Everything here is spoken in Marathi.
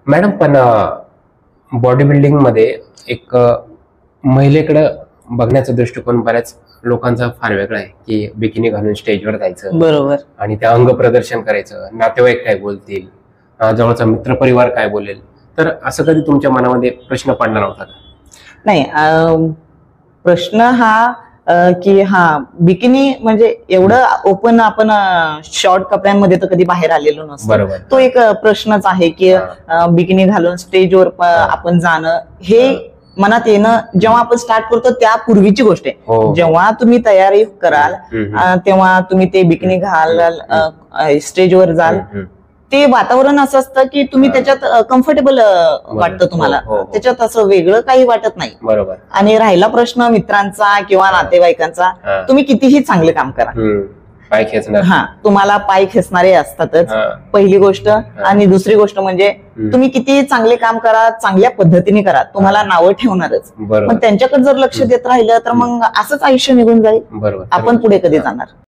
मॅडम पण बॉडी बिल्डिंग मध्ये एक महिलेकडे बघण्याचा दृष्टिकोन बऱ्याच लोकांचा फार वेगळा आहे की बिकिनी घालून स्टेजवर जायचं, बरोबर, आणि त्या अंग प्रदर्शन करायचं, नातेवाईक काय बोलतील, जवळचा मित्रपरिवार काय बोलेल. तर असं कधी तुमच्या मनामध्ये प्रश्न पडला नव्हता का? नाही. प्रश्न हा की बिकिनी म्हणजे एवढं ओपन आपण शॉर्ट कपड्यांमध्ये तर कधी बाहेर आलेलो नसतो. बरोबर. तो एक प्रश्नच आहे की बिकिनी घालून स्टेजवर आपण जाणं हे मनात येणं जेव्हा आपण स्टार्ट करतो त्या पूर्वीची गोष्ट आहे. जेव्हा तुम्ही तयारी कराल तेव्हा तुम्ही ते बिकिनी घालाल, स्टेजवर जाल, ते वातावरण असं असतं की तुम्ही त्याच्यात कम्फर्टेबल वाटतं तुम्हाला, त्याच्यात असं वेगळं काही वाटत नाही. बरोबर. आणि राहिला प्रश्न मित्रांचा किंवा नातेवाईकांचा, तुम्ही कितीही चांगले काम करा, पाय खेचणार, तुम्हाला पाय खेचणारे असतातच, पहिली गोष्ट. आणि दुसरी गोष्ट म्हणजे तुम्ही किती चांगले काम करा, चांगल्या पद्धतीने करा, तुम्हाला नावं ठेवणारच. मग त्यांच्याकडे जर लक्ष देत राहिलं तर मग असंच आयुष्य निघून जाईल, आपण पुढे कधी जाणार.